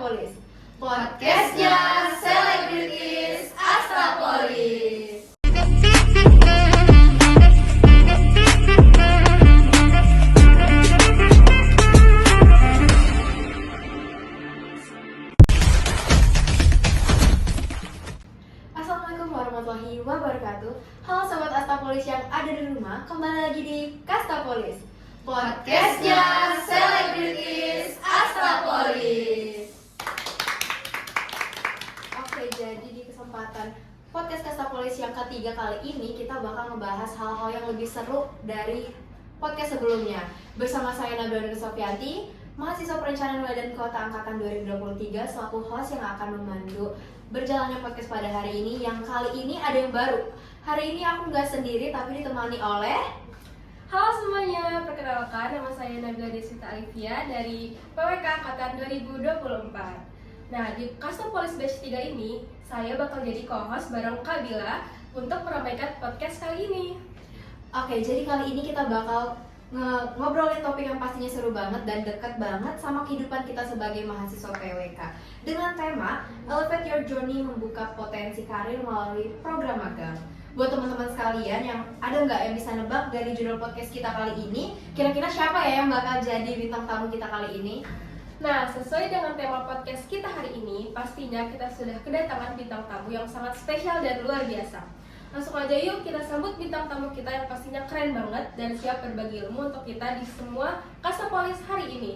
Astapolis, podcastnya selebritis Astapolis. Assalamualaikum warahmatullahi wabarakatuh. Halo sobat Astapolis yang ada di rumah, kembali lagi di Kastapolis, podcastnya selebritis Astapolis. Oke, jadi di kesempatan podcast Kastapolis yang ketiga kali ini kita bakal ngebahas hal-hal yang lebih seru dari podcast sebelumnya. Bersama saya Nabila Nur Sofianti, mahasiswa perencanaan wilayah dan kota angkatan 2023 selaku host yang akan memandu berjalannya podcast pada hari ini. Yang kali ini ada yang baru. Hari ini aku nggak sendiri tapi ditemani oleh... Halo semuanya, perkenalkan nama saya Nabila Desita Alivia dari PWK Angkatan 2024. Nah, di Kastapolis Batch 3 ini, saya bakal jadi co-host bareng Kak Bila untuk meramaikan podcast kali ini. Oke, jadi kali ini kita bakal ngobrolin topik yang pastinya seru banget dan dekat banget sama kehidupan kita sebagai mahasiswa PWK. Dengan tema Elevate Your Journey, membuka potensi karir melalui program magang. Buat teman-teman sekalian yang ada nggak yang bisa nebak dari judul podcast kita kali ini, kira-kira siapa ya yang bakal jadi bintang tamu kita kali ini? Nah, sesuai dengan tema podcast kita hari ini, pastinya kita sudah kedatangan bintang tamu yang sangat spesial dan luar biasa. Langsung aja yuk kita sambut bintang tamu kita yang pastinya keren banget dan siap berbagi ilmu untuk kita di semua Kastapolis hari ini.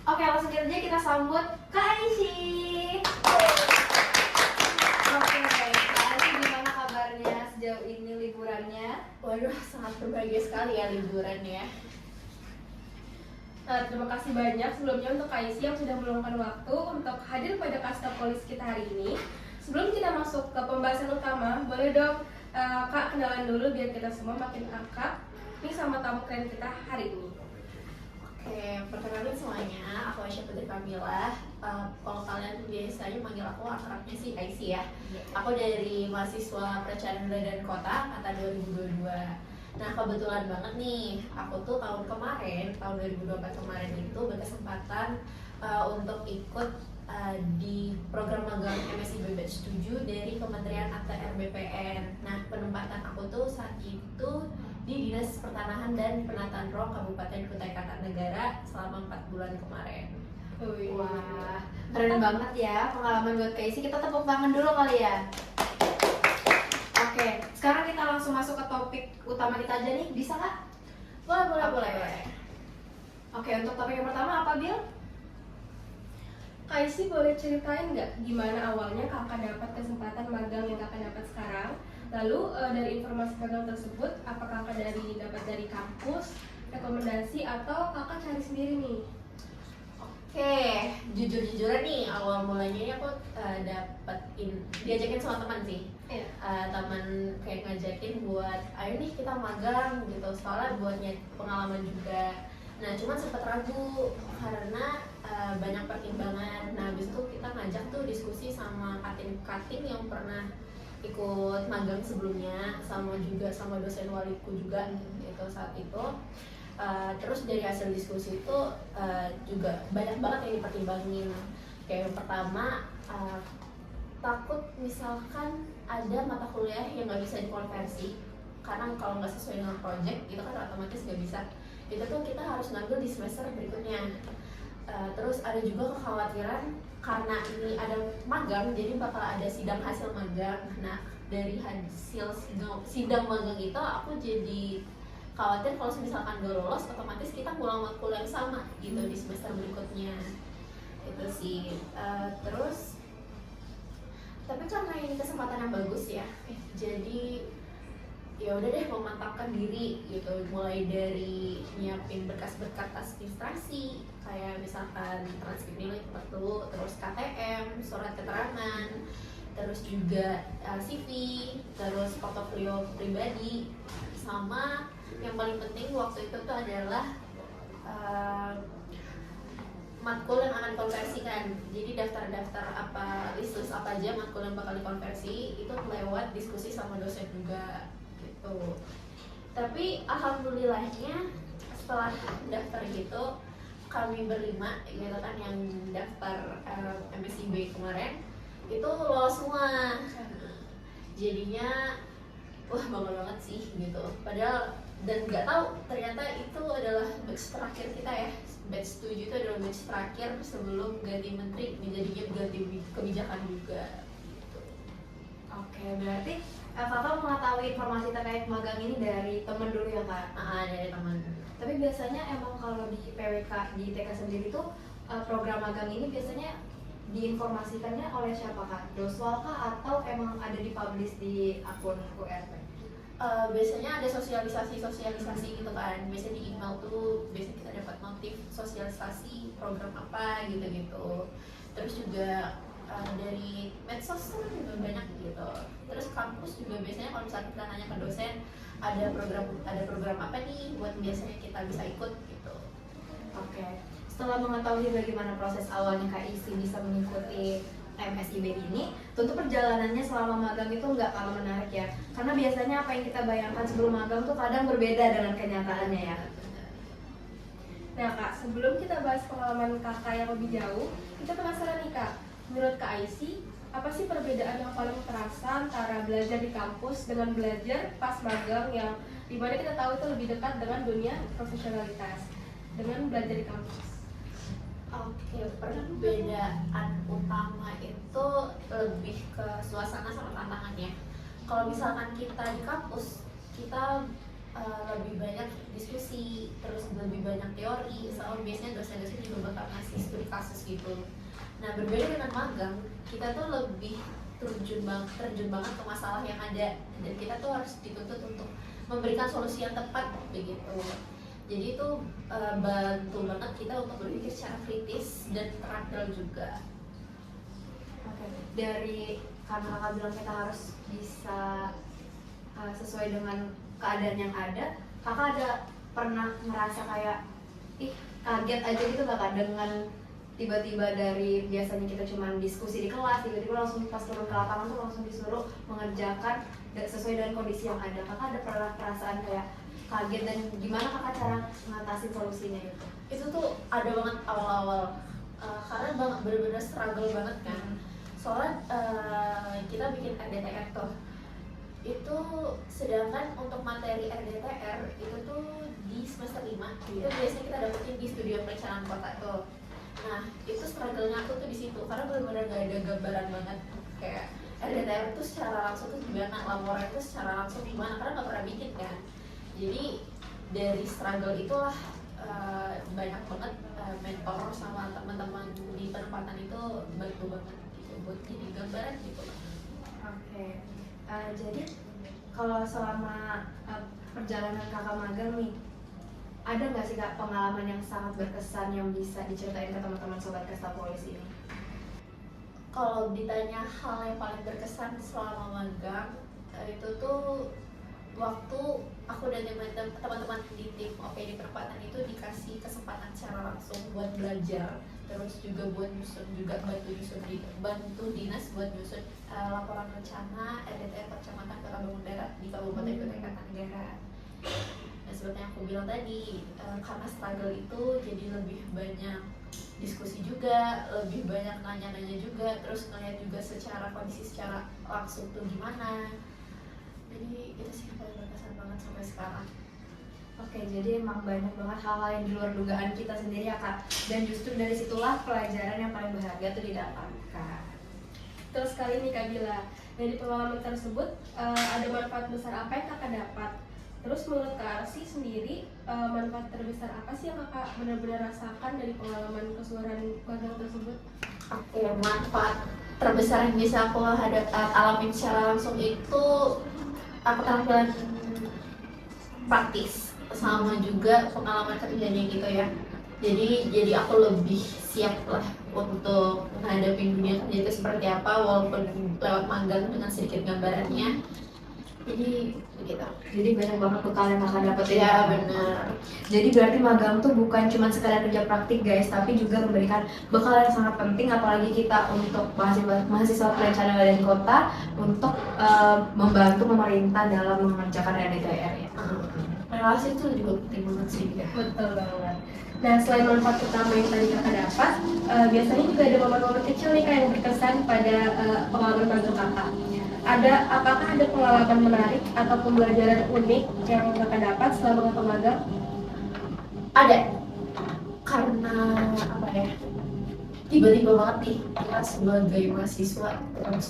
Oke, langsung aja kita sambut Kak Aisyah. Oke, Kak Aisyah, gimana kabarnya sejauh ini liburannya? Waduh, sangat berbahagia sekali ya liburannya. Nah, terima kasih banyak sebelumnya untuk Kak Isi yang sudah meluangkan waktu untuk hadir pada Kastapolis kita hari ini. Sebelum kita masuk ke pembahasan utama, boleh dong Kak kenalan dulu biar kita semua makin akrab nih sama tamu keren kita hari ini. Oke, perkenalkan semuanya, aku Aisyah Putri Kamila. Kalau kalian biasanya manggil aku akrabnya sih Aisyah ya. Aku dari mahasiswa perencanaan wilayah dan kota angkatan 2022. Nah, kebetulan banget nih, aku tuh tahun 2024 kemarin itu berkesempatan untuk ikut di program magang MSIB Batch 7 dari Kementerian ATR BPN. Nah, penempatan aku tuh saat itu di Dinas Pertanahan dan Penataan Ruang Kabupaten Kutai Kartanegara selama 4 bulan kemarin. Wah, keren banget ya pengalaman buat Kak Isi. Kita tepuk tangan dulu kali ya. Oke, sekarang kita langsung masuk ke topik utama kita aja nih, bisa Kak? Boleh. Oke, untuk topik yang pertama apa, Bil? Kak Isi boleh ceritain nggak gimana awalnya kakak dapat kesempatan magang yang kakak dapat sekarang? Lalu dari informasi magang tersebut, apakah kakak dapat dari kampus, rekomendasi, atau kakak cari sendiri nih? Oke, jujur-jujuran nih, awal mulanya ini aku diajakin sama teman sih. Iya. Teman kayak ngajakin buat, ayo nih kita magang gitu, soalnya buat pengalaman juga. Nah, cuman sempet ragu karena banyak pertimbangan. Nah, habis itu kita ngajak tuh diskusi sama kating-kating yang pernah ikut magang sebelumnya, sama dosen waliku juga gitu saat itu. Terus dari hasil diskusi itu juga banyak banget yang dipertimbangin. Kayak yang pertama, takut misalkan ada mata kuliah yang nggak bisa dikonversi karena kalau nggak sesuai dengan project itu kan otomatis nggak bisa. Itu tuh kita harus ngambil di semester berikutnya. Terus ada juga kekhawatiran karena ini ada magang, jadi bakal ada sidang hasil magang. Nah, dari hasil sidang magang itu aku jadi khawatir kalau misalkan gak lolos, otomatis kita ngulang matkul yang sama gitu di semester berikutnya. Itu sih. Terus tapi karena ini kesempatan yang bagus ya, jadi ya udah deh memantapkan diri gitu, mulai dari nyiapin berkas-berkas administrasi kayak misalkan transkrip nilai perlu, terus KTM, surat keterangan, terus juga CV, terus portofolio pribadi, sama yang paling penting waktu itu tuh adalah matkul yang akan dikonversikan. Jadi daftar-daftar apa, list apa aja matkul yang bakal dikonversi itu lewat diskusi sama dosen juga gitu. Tapi alhamdulillahnya setelah daftar gitu, kami berlima gitu kan yang daftar MSIB kemarin itu lolos semua. Jadinya wah bangga banget sih gitu. Padahal dan nggak tahu ternyata itu adalah batch terakhir kita ya. Batch 7 itu adalah batch terakhir sebelum ganti menteri, jadinya ganti kebijakan juga gitu. Oke, berarti kakak mengetahui informasi terkait magang ini dari temen dulu ya kak? Dari teman. Tapi biasanya emang kalau di PWK di TK sendiri tuh program magang ini biasanya diinformasikannya oleh siapa kak? Doswal kah atau emang ada dipublish di akun URT? Biasanya ada sosialisasi gitu kan. Biasanya di email tuh biasanya kita dapat notif sosialisasi program apa gitu. Terus juga dari medsos tuh juga banyak gitu. Terus kampus juga biasanya kalau misalnya kita nanya ke dosen ada program apa nih buat biasanya kita bisa ikut gitu. Oke. Setelah mengetahui bagaimana proses awalnya Kak Isi bisa mengikuti MSIB ini, tentu perjalanannya selama magang itu nggak kalah menarik ya. Karena biasanya apa yang kita bayangkan sebelum magang tuh kadang berbeda dengan kenyataannya ya. Nah kak, sebelum kita bahas pengalaman kakak yang lebih jauh, kita penasaran nih kak, menurut kak Aisy, apa sih perbedaan yang paling terasa antara belajar di kampus dengan belajar pas magang yang dimana kita tahu itu lebih dekat dengan dunia profesionalitas dengan belajar di kampus? Oke, perbedaan utama itu lebih ke suasana sama tantangannya. Kalau misalkan kita di kampus, kita lebih banyak diskusi, terus lebih banyak teori, soal biasanya dosen-dosen juga bakal ngasih studi kasus gitu. Nah, berbeda dengan magang, kita tuh lebih terjun banget ke masalah yang ada, dan kita tuh harus dituntut untuk memberikan solusi yang tepat begitu. Jadi itu bantu banget kita untuk berpikir secara kritis dan terampil juga. Oke. Dari karena kakak bilang kita harus bisa sesuai dengan keadaan yang ada, kakak ada pernah ngerasa kayak kaget aja gitu gak kak dengan tiba-tiba dari biasanya kita cuma diskusi di kelas, tiba-tiba langsung pas turun ke lapangan tuh langsung disuruh mengerjakan sesuai dengan kondisi yang ada. Kakak ada pernah perasaan kayak kaget dan gimana kakak cara mengatasi solusinya itu? Itu tuh ada banget awal-awal karena bener-bener struggle banget kan. Soalnya kita bikin RDTR tuh, itu sedangkan untuk materi RDTR itu tuh di semester 5 itu biasanya kita dapetin di studio perencanaan kota tuh. Nah itu struggle-nya aku tuh di situ karena bener-bener gak ada gambaran banget kayak RDTR tuh secara langsung tuh gimana, laporan itu secara langsung gimana, karena gak pernah bikin kan. Jadi dari struggle itulah banyak banget mentor sama teman-teman di penempatan itu bantu banget gitu buat jadi gambaran gitu. Oke. Jadi kalau selama perjalanan kakak magang nih, ada nggak sih kak pengalaman yang sangat berkesan yang bisa diceritain ke teman-teman sobat Kestapolis ini? Kalau ditanya hal yang paling berkesan selama magang, itu tuh waktu aku dan teman-teman di tim OPD perempatan itu dikasih kesempatan secara langsung buat belajar, terus juga buat nyusun juga bantu dinas buat nyusun laporan rencana RDTR Kecamatan Kota Bangun Darat di Kabupaten Kota Kartanegara. Nah seperti yang aku bilang tadi, karena struggle itu jadi lebih banyak diskusi juga, lebih banyak nanya-nanya juga, terus ngeliat juga secara kondisi secara langsung tuh gimana. Jadi itu sih yang paling berkesan banget sampai sekarang. Oke, jadi emang banyak banget hal-hal yang di luar dugaan kita sendiri ya kak. Dan justru dari situlah pelajaran yang paling berharga tuh didapatkan. Terus kali ini Kak Bila, dari pengalaman tersebut ada manfaat besar apa yang kakak dapat? Terus menurut Kak Arsi sendiri, manfaat terbesar apa sih yang kakak benar-benar rasakan dari pengalaman keseluruhan magang tersebut? Oke, manfaat terbesar yang bisa aku alamin secara langsung itu aku keterampilan praktis sama juga pengalaman kerjanya gitu ya. Jadi aku lebih siap lah untuk menghadapi dunia kerja itu seperti apa walaupun lewat magang dengan sedikit gambarannya. Jadi begitu. Jadi banyak banget bekal yang kakak dapetin. Ya benar. Jadi berarti magang tuh bukan cuma sekadar kerja praktik guys, tapi juga memberikan bekal yang sangat penting apalagi kita untuk mahasiswa perencanaan dan kota untuk membantu pemerintah dalam mengerjakan RDTR ya. Relasi itu juga penting banget sih ya. Betul banget. Nah, selain manfaat utama yang tadi kakak dapat, biasanya juga ada momen-momen kecil nih kak yang berkesan pada pengalaman magang kakak. Apakah ada pengalaman menarik atau pembelajaran unik yang kakak dapat selama kakak magang? Ada, karena apa ya, tiba-tiba banget nih kita sebagai mahasiswa terus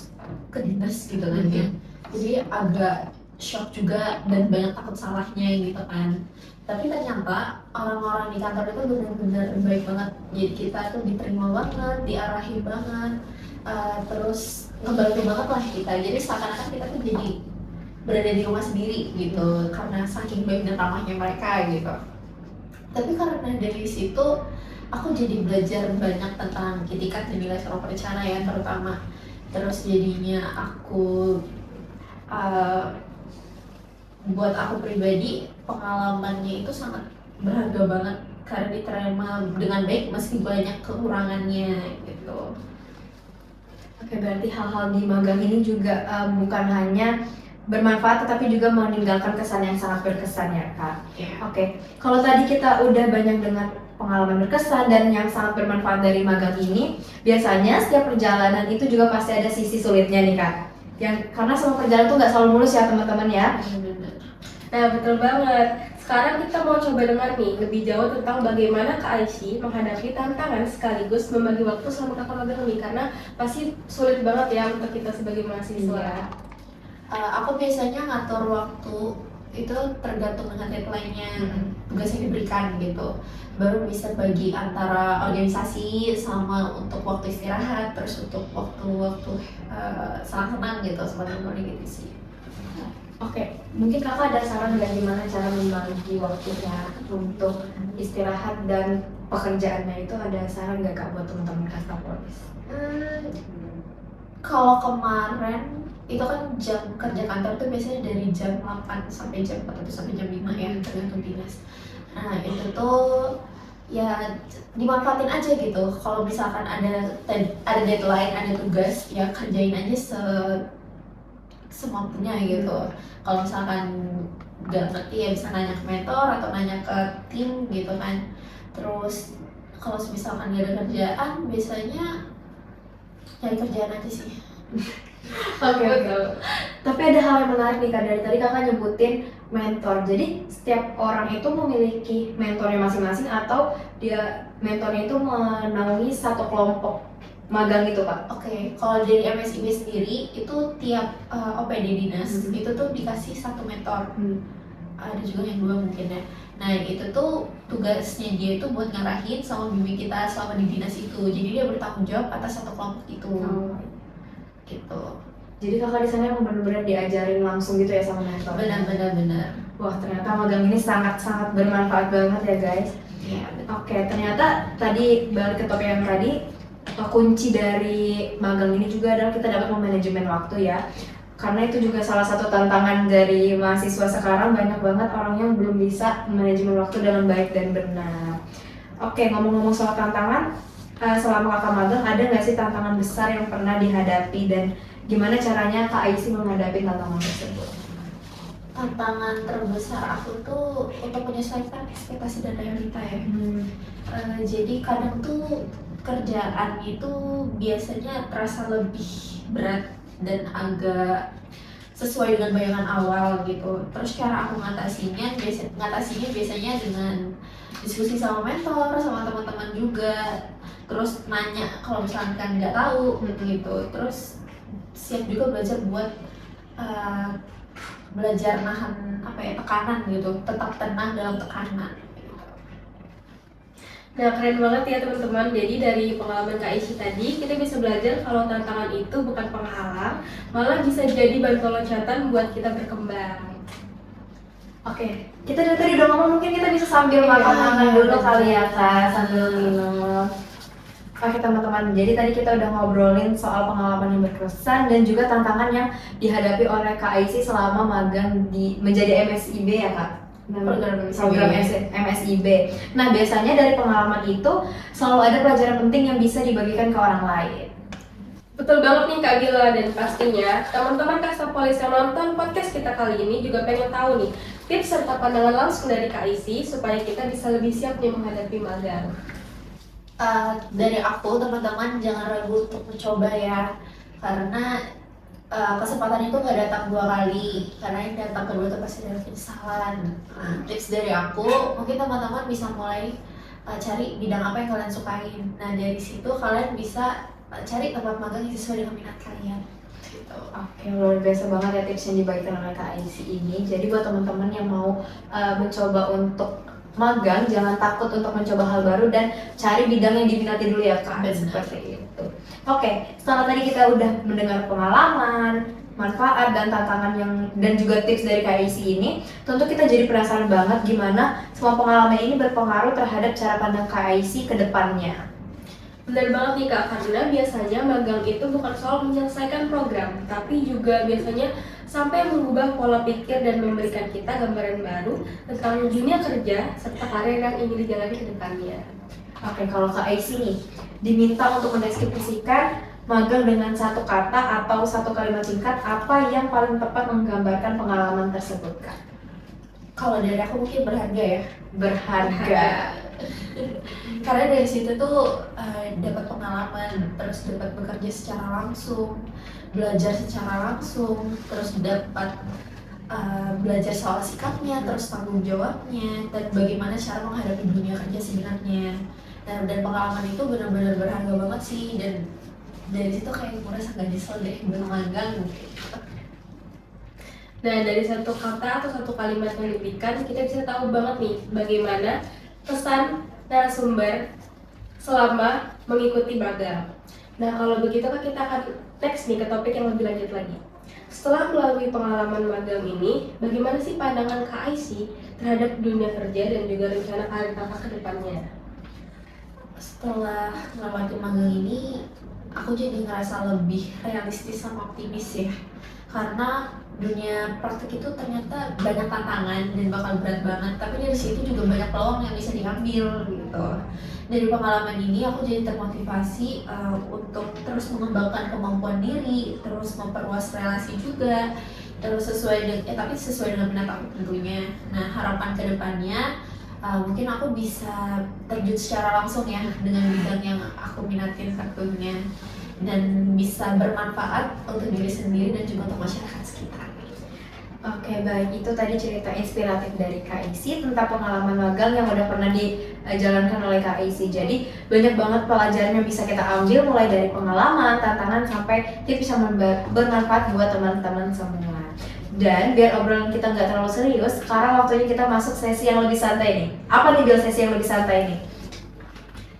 ke dinas gitu kan ya, jadi agak shock juga dan banyak takut salahnya gitu kan. Tapi ternyata orang-orang di kantor itu benar-benar baik banget, jadi kita tuh diterima banget, diarahin banget, terus ngebantu banget lah kita, jadi seakan-akan kita tuh jadi berada di rumah sendiri gitu karena saking baik dan ramahnya mereka gitu. Tapi karena dari situ aku jadi belajar banyak tentang etikat dan nilai soal perencana ya terutama. Terus jadinya aku buat aku pribadi pengalamannya itu sangat berharga banget karena diterima dengan baik meski banyak kekurangannya gitu. Oke, berarti hal-hal di magang ini juga bukan hanya bermanfaat tetapi juga meninggalkan kesan yang sangat berkesan ya kak. Oke, kalau tadi kita udah banyak dengar pengalaman berkesan dan yang sangat bermanfaat dari magang ini, biasanya setiap perjalanan itu juga pasti ada sisi sulitnya nih kak. Karena semua perjalanan tuh nggak selalu mulus ya teman-teman ya. Nah, betul banget. Sekarang kita mau coba dengar nih lebih jauh tentang bagaimana Kak Aisyah menghadapi tantangan sekaligus membagi waktu selama kakak magang nih, karena pasti sulit banget ya untuk kita sebagai mahasiswa. Iya. Aku biasanya ngatur waktu itu tergantung dengan deadline-nya tugas yang diberikan gitu, baru bisa bagi antara organisasi sama untuk waktu istirahat, terus untuk waktu-waktu senang-senang gitu sebenarnya gitu sih. Oke, mungkin kakak ada saran nggak gimana cara membagi waktunya untuk istirahat dan pekerjaannya itu, ada saran nggak kak buat teman-teman Kastapolis? Kalau kemarin itu kan jam kerja kantor tuh biasanya dari jam 8 sampai jam 4 atau sampai jam 5 ya tergantung dinas. Nah itu tuh ya dimanfaatin aja gitu. Kalau misalkan ada deadline, ada tugas, ya kerjain aja semampunya gitu. Kalau misalkan nggak ngerti ya bisa nanya ke mentor atau nanya ke tim gitu kan. Terus kalau misalkan nggak ada kerjaan, biasanya cari kerjaan aja sih. Oke. Tapi ada hal yang menarik nih kak, dari tadi kakak nyebutin mentor. Jadi setiap orang itu memiliki mentornya masing-masing atau dia mentornya itu menaungi satu kelompok magang gitu kak? Oke, kalau dari MSIB sendiri itu tiap OPD dinas itu tuh dikasih satu mentor. Ada juga yang 2 mungkin ya. Nah itu tuh tugasnya dia itu buat ngarahin sama bimbing kita selama di dinas itu. Jadi dia bertanggung jawab atas satu kelompok itu. Gitu. Jadi kakak di sana emang benar-benar diajarin langsung gitu ya sama mentor? Benar. Wah, ternyata magang ini sangat-sangat bermanfaat banget ya guys. Iya. Oke, ternyata tadi balik ke topik yang tadi, kunci dari magang ini juga adalah kita dapat memanajemen waktu ya. Karena itu juga salah satu tantangan dari mahasiswa sekarang, banyak banget orang yang belum bisa manajemen waktu dengan baik dan benar. Oke, ngomong-ngomong soal tantangan, selama kakak magang ada nggak sih tantangan besar yang pernah dihadapi dan gimana caranya Kak Aisyah menghadapi tantangan tersebut? Tantangan terbesar aku tuh untuk menyesuaikan ekspektasi dan realita ya. Jadi kadang tuh kerjaan itu biasanya terasa lebih berat dan agak sesuai dengan bayangan awal gitu. Terus cara aku ngatasinnya biasanya dengan diskusi sama mentor, sama teman-teman juga. Terus nanya kalau misalkan nggak tahu gitu. Terus siap juga belajar buat belajar nahan tekanan gitu, tetap tenang dalam tekanan. Nah, keren banget ya teman-teman. Jadi dari pengalaman Kak Aisyah tadi, kita bisa belajar kalau tantangan itu bukan penghalang, malah bisa jadi batu loncatan buat kita berkembang. Oke, kita dari tadi udah ngomong, mungkin kita bisa sambil makan-makan dulu kali ya Kak, sambil minum. Oke teman-teman, jadi tadi kita udah ngobrolin soal pengalaman yang berkesan dan juga tantangan yang dihadapi oleh Kak Aisyah selama magang menjadi MSIB ya Kak? Program MSIB. Nah biasanya dari pengalaman itu selalu ada pelajaran penting yang bisa dibagikan ke orang lain. Betul banget nih Kak Gila, dan pastinya teman-teman Kasapolis yang nonton podcast kita kali ini juga pengen tahu nih tips serta pandangan langsung dari Kak Isi supaya kita bisa lebih siap nih menghadapi magang. Dari aku, teman-teman jangan ragu untuk mencoba ya, karena kesempatan itu nggak datang 2 kali, karena yang datang kedua itu pasti ada penyesalan. Tips dari aku, mungkin teman-teman bisa mulai cari bidang apa yang kalian sukain. Nah dari situ kalian bisa cari tempat magang yang sesuai dengan minat kalian gitu. Oke, luar biasa banget ya tips yang dibagikan oleh Kak Aisy ini. Jadi buat teman-teman yang mau mencoba untuk magang, jangan takut untuk mencoba hal baru dan cari bidang yang diminati dulu ya Kak. Seperti itu. Oke, setelah tadi kita udah mendengar pengalaman, manfaat dan tantangan dan juga tips dari Kak Aisy ini, tentu kita jadi penasaran banget gimana semua pengalaman ini berpengaruh terhadap cara pandang Kak Aisy ke depannya. Benar banget nih Kak, karena biasanya magang itu bukan soal menyelesaikan program, tapi juga biasanya sampai mengubah pola pikir dan memberikan kita gambaran baru tentang dunia kerja serta karir yang ingin dijalani ke depannya. Oke, kalau Kak Aisy nih diminta untuk mendeskripsikan magang dengan 1 kata atau 1 kalimat singkat, apa yang paling tepat menggambarkan pengalaman tersebut Kak? Kalau dari aku mungkin berharga ya. Berharga. Karena dari situ tuh dapat pengalaman, terus dapat bekerja secara langsung, belajar secara langsung, terus dapat belajar soal sikapnya, terus tanggung jawabnya, dan bagaimana cara menghadapi dunia kerja sebenarnya. Dan pengalaman itu benar-benar berharga banget sih, dan dari situ kayak merasa gak nyesel deh bermagang gitu. Nah, dari 1 kata atau 1 kalimat yang diberikan, kita bisa tahu banget nih bagaimana pesan narasumber selama mengikuti magang. Nah, kalau begitu kan kita akan next nih ke topik yang lebih lanjut lagi. Setelah melalui pengalaman magang ini, bagaimana sih pandangan Kak Aisy terhadap dunia kerja dan juga rencana karir kakak ke depannya? Setelah melewati magang ini, aku jadi ngerasa lebih realistis sama optimis ya. Karena dunia praktek itu ternyata banyak tantangan dan bakal berat banget, tapi dari situ juga banyak peluang yang bisa diambil gitu. Dari pengalaman ini aku jadi termotivasi untuk terus mengembangkan kemampuan diri, terus memperluas relasi juga, terus tapi sesuai dengan minat aku tentunya. Nah harapan kedepannya mungkin aku bisa terjun secara langsung ya dengan bidang yang aku minatin tentunya, dan bisa bermanfaat untuk diri sendiri dan juga untuk masyarakat sekitar. Oke, baik, itu tadi cerita inspiratif dari Kak Aisy tentang pengalaman magang yang udah pernah dijalankan oleh Kak Aisy. Jadi banyak banget pelajaran yang bisa kita ambil mulai dari pengalaman, tantangan, sampai tips yang bermanfaat buat teman-teman semua. Dan biar obrolan kita nggak terlalu serius, sekarang waktunya kita masuk sesi yang lebih santai nih. Apa nih Bil sesi yang lebih santai nih?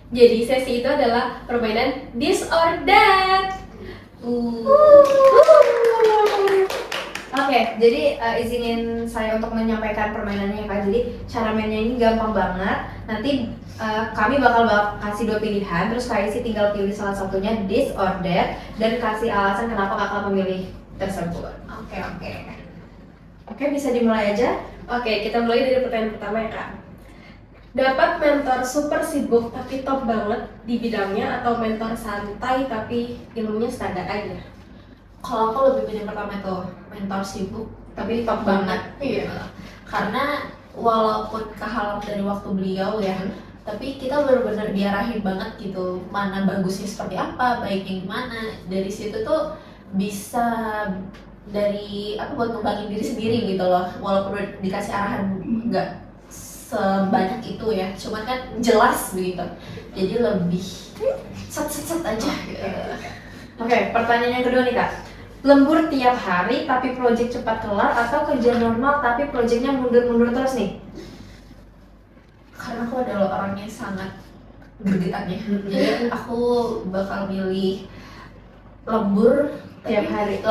Jadi sesi itu adalah permainan This or That. Oke, jadi izinin saya untuk menyampaikan permainannya ya Kak. Jadi cara mainnya ini gampang banget. Nanti kami bakal kasih 2 pilihan, terus Kak Aisy tinggal pilih salah satunya this or that, dan kasih alasan kenapa kakak memilih tersebut. Oke, bisa dimulai aja. Oke, kita mulai dari pertanyaan pertama ya Kak. Dapat mentor super sibuk tapi top banget di bidangnya, atau mentor santai tapi ilmunya standar aja? Kalau aku lebih pilih pertama itu, mentor sibuk tapi top banget. Iya. Karena walaupun kehalang dari waktu beliau ya, tapi kita benar-benar diarahin banget gitu, mana bagusnya seperti apa, baiknya gimana. Dari situ tuh bisa buat ngembangin diri sendiri gitu loh. Walaupun dikasih arahan nggak sebanyak itu ya, cuman kan jelas begitu. Jadi lebih set aja. Oke, pertanyaan yang kedua nih Kak. Lembur tiap hari tapi proyek cepat kelar, atau kerja normal tapi proyeknya mundur-mundur terus nih? Karena aku adalah orang yang sangat gergetan ya, jadi aku bakal milih lembur tiap hari,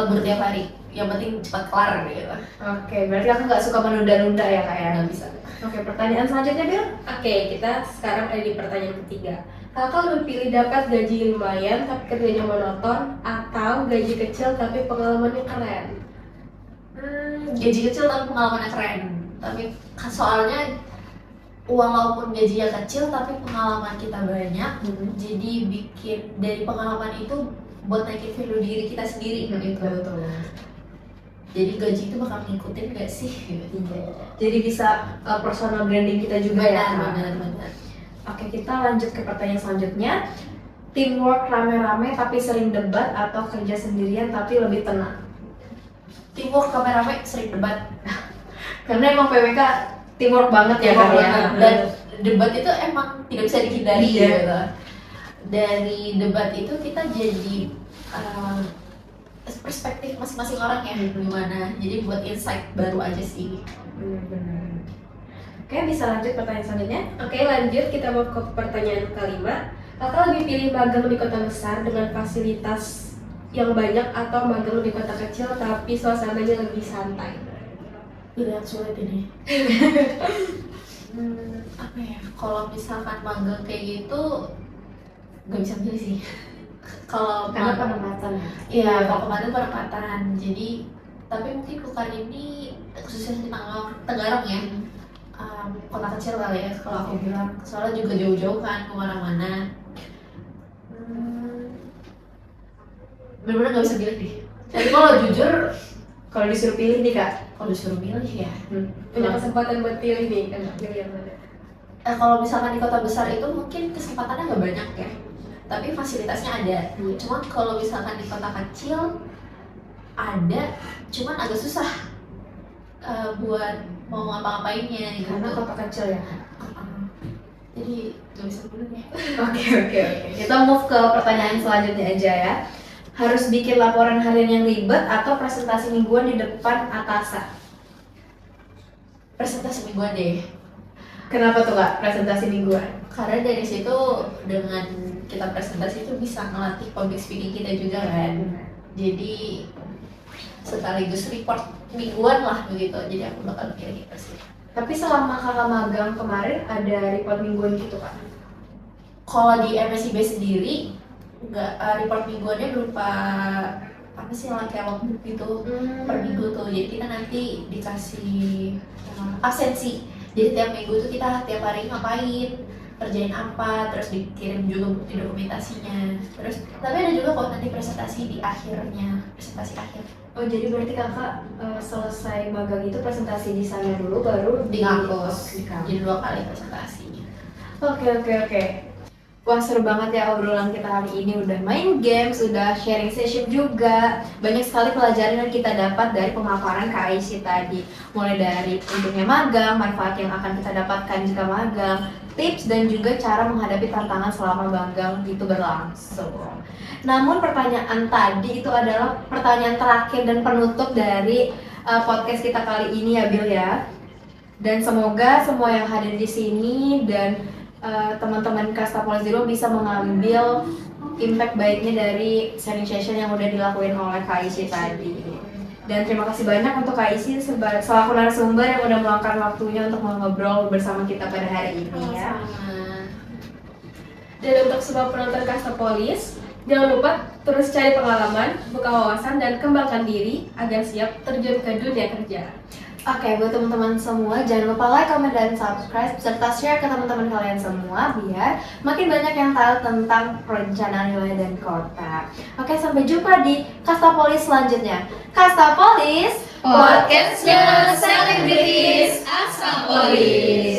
yang penting cepat kelar gitu. Oke, berarti aku nggak suka menunda-nunda ya Kak ya? Nggak bisa. Oke, pertanyaan selanjutnya Bil. Oke, kita sekarang ada di pertanyaan ketiga. Kakak lebih pilih dapat gaji lumayan tapi kerjanya monoton, atau gaji kecil tapi pengalamannya keren? Gaji kecil tapi pengalamannya keren. Tapi soalnya walaupun gajinya kecil tapi pengalaman kita banyak, jadi bikin dari pengalaman itu buat naikin value diri kita sendiri gitu. Betul. Jadi gaji itu bakal ngikutin gak sih? Gitu. Jadi bisa personal branding kita juga ya. Benar. Oke, kita lanjut ke pertanyaan selanjutnya. Teamwork rame-rame tapi sering debat atau kerja sendirian tapi lebih tenang? Teamwork rame-rame sering debat. Karena emang PWK teamwork banget ya Teamwork Kak ya. banget. Dan debat itu emang tidak bisa dihindari Iya. gitu. Dari debat itu kita jadi perspektif masing-masing orang ya gimana. Jadi buat insight baru aja sih. Benar-benar. Oke, bisa lanjut pertanyaan selanjutnya. Oke, lanjut kita mau ke pertanyaan kelima. Kakak lebih pilih magang di kota besar dengan fasilitas yang banyak atau magang di kota kecil tapi suasananya lebih santai? Pilihan sulit ini. Apa ya? Kalau misalkan magang kayak gitu nggak bisa milih sih. Kalau Karena magang- penempatan ya. Iya, kalau kemarin penempatan. Jadi, tapi mungkin bukan ini khususnya di Tenggarong ya. Kota kecil kali ya kalau aku bilang. Soalnya juga jauh-jauh kan kemana-mana. Bener-bener nggak bisa pilih deh. Tapi kalau jujur, Kalau disuruh pilih nih Kak. kalau disuruh milih ya. Punya kesempatan buat pilih nih, kan pilih yang mana? Kalau misalkan di kota besar itu mungkin kesempatannya nggak banyak ya. Tapi fasilitasnya ada. Iya. Cuman kalau misalkan di kota kecil ada, cuman agak susah buat mau ngapa-ngapainnya gitu. Karena kota kecil ya. Jadi nggak bisa pilih ya. Oke. Kita move ke pertanyaan selanjutnya aja ya. Harus bikin laporan harian yang ribet atau presentasi mingguan di depan atasan? Presentasi mingguan deh. Kenapa tuh Kak presentasi mingguan? Karena dari situ dengan kita presentasi itu bisa ngelatih public speaking kita juga kan. Jadi sekaligus report mingguan lah begitu. Jadi aku bakal pilih gitu sih. Tapi selama Kakak magang kemarin ada report mingguan gitu Kak? Kalau di MSIB sendiri nggak report mingguannya berupa apa sih kayak logbook gitu per minggu tuh. Jadi kita nanti dikasih absensi. Jadi tiap minggu tuh kita tiap hari ngapain, kerjain apa, terus dikirim juga bukti dokumentasinya. Terus tapi ada juga kok nanti presentasi di akhirnya, presentasi akhir Oh jadi berarti Kakak selesai magang itu presentasi di sana dulu baru di kampus. di kampus. Jadi 2 kali presentasinya. Oke. Wah seru banget ya obrolan kita hari ini. Udah main games, udah sharing session juga. Banyak sekali pelajaran yang kita dapat dari pemaparan KIC tadi. Mulai dari pentingnya magang, manfaat yang akan kita dapatkan jika magang, tips dan juga cara menghadapi tantangan selama magang itu berlangsung. Namun pertanyaan tadi itu adalah pertanyaan terakhir dan penutup dari podcast kita kali ini ya Bill ya. Dan semoga semua yang hadir di sini dan teman-teman Kastapolis Zero bisa mengambil impact baiknya dari sharing session yang udah dilakuin oleh KIC tadi. Dan terima kasih banyak untuk KIC selaku narasumber yang udah meluangkan waktunya untuk ngobrol bersama kita pada hari ini ya. Sama. Dan untuk semua penonton Kastapolis, jangan lupa terus cari pengalaman, buka wawasan, dan kembangkan diri agar siap terjun ke dunia kerja. Oke, buat teman-teman semua, jangan lupa like, comment, dan subscribe, serta share ke teman-teman kalian semua biar makin banyak yang tahu tentang perencanaan wilayah dan kota. Oke, sampai jumpa di Kastapolis selanjutnya. Kastapolis, podcastnya selebritis Kastapolis.